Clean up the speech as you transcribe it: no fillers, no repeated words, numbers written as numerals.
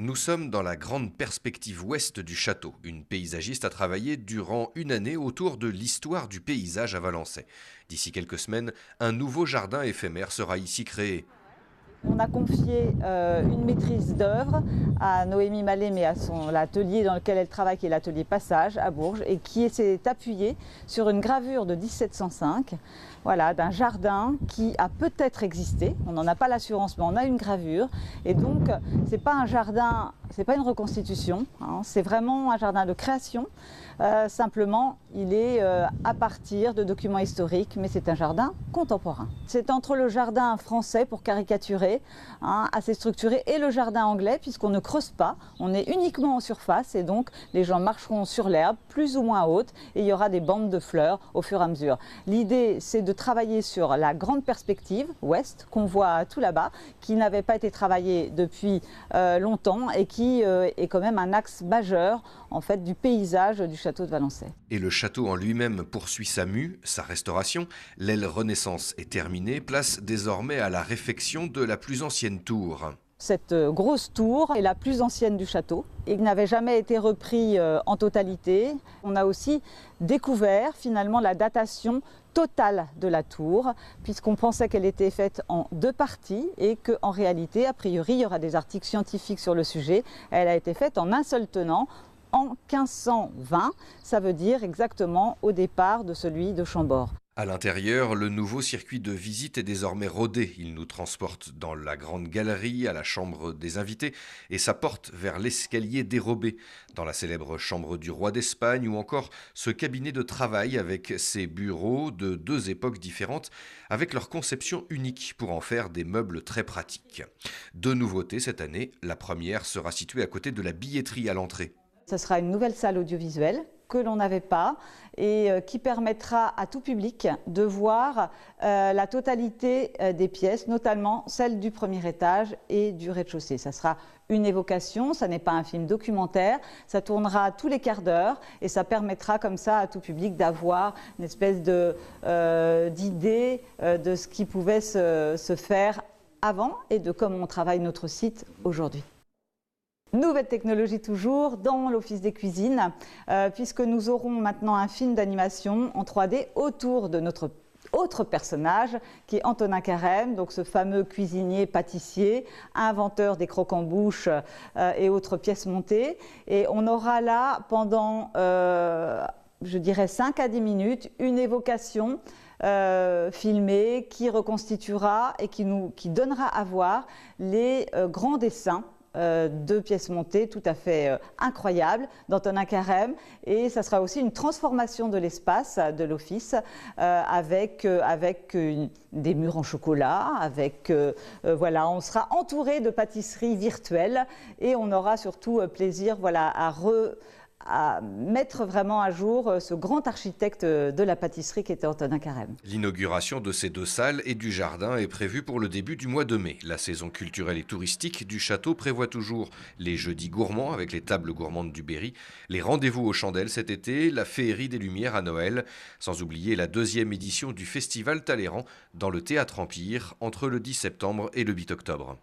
Nous sommes dans la grande perspective ouest du château. Une paysagiste a travaillé durant une année autour de l'histoire du paysage à Valençay. D'ici quelques semaines, un nouveau jardin éphémère sera ici créé. On a confié une maîtrise d'œuvre à Noémie Mallet, mais à l'atelier dans lequel elle travaille, qui est l'atelier Passage à Bourges, et qui s'est appuyé sur une gravure de 1705, voilà, d'un jardin qui a peut-être existé. On n'en a pas l'assurance, mais on a une gravure. Et donc, c'est pas un jardin, c'est pas une reconstitution, hein, c'est vraiment un jardin de création. Simplement, il est à partir de documents historiques, mais c'est un jardin contemporain. C'est entre le jardin français, pour caricaturer, hein, assez structuré, et le jardin anglais, puisqu'on ne creuse pas, on est uniquement en surface, et donc les gens marcheront sur l'herbe, plus ou moins haute, et il y aura des bandes de fleurs au fur et à mesure. L'idée, c'est de travailler sur la grande perspective ouest, qu'on voit tout là-bas, qui n'avait pas été travaillée depuis longtemps, et qui est quand même un axe majeur, en fait, du paysage du château de Valençay. Et le château en lui-même poursuit sa mue, sa restauration. L'aile Renaissance est terminée, place désormais à la réfection de la plus ancienne tour. Cette grosse tour est la plus ancienne du château. Il n'avait jamais été repris en totalité. On a aussi découvert finalement la datation totale de la tour, puisqu'on pensait qu'elle était faite en deux parties et qu'en réalité, a priori, il y aura des articles scientifiques sur le sujet. Elle a été faite en un seul tenant, en 1520, ça veut dire exactement au départ de celui de Chambord. À l'intérieur, le nouveau circuit de visite est désormais rodé. Il nous transporte dans la grande galerie, à la chambre des invités, et sa porte vers l'escalier dérobé, dans la célèbre chambre du roi d'Espagne, ou encore ce cabinet de travail avec ses bureaux de deux époques différentes, avec leur conception unique pour en faire des meubles très pratiques. Deux nouveautés cette année. La première sera située à côté de la billetterie à l'entrée. Ce sera une nouvelle salle audiovisuelle que l'on n'avait pas et qui permettra à tout public de voir la totalité des pièces, notamment celles du premier étage et du rez-de-chaussée. Ça sera une évocation, ça n'est pas un film documentaire, ça tournera tous les quarts d'heure et ça permettra comme ça à tout public d'avoir une espèce d'idée de ce qui pouvait se faire avant et de comment on travaille notre site aujourd'hui. Nouvelle technologie toujours dans l'Office des cuisines, puisque nous aurons maintenant un film d'animation en 3D autour de notre autre personnage qui est Antonin Carême, donc ce fameux cuisinier pâtissier, inventeur des croquants-bouches et autres pièces montées. Et on aura là pendant, je dirais 5 à 10 minutes, une évocation filmée qui reconstituera et qui donnera à voir les grands dessins deux pièces montées tout à fait incroyables d'Antonin Carême, et ça sera aussi une transformation de l'espace de l'office avec des murs en chocolat, voilà, on sera entouré de pâtisseries virtuelles et on aura surtout plaisir, voilà, à mettre vraiment à jour ce grand architecte de la pâtisserie qui était Antonin Carême. L'inauguration de ces deux salles et du jardin est prévue pour le début du mois de mai. La saison culturelle et touristique du château prévoit toujours les jeudis gourmands avec les tables gourmandes du Berry, les rendez-vous aux chandelles cet été, la féerie des Lumières à Noël, sans oublier la deuxième édition du Festival Talleyrand dans le Théâtre Empire entre le 10 septembre et le 8 octobre.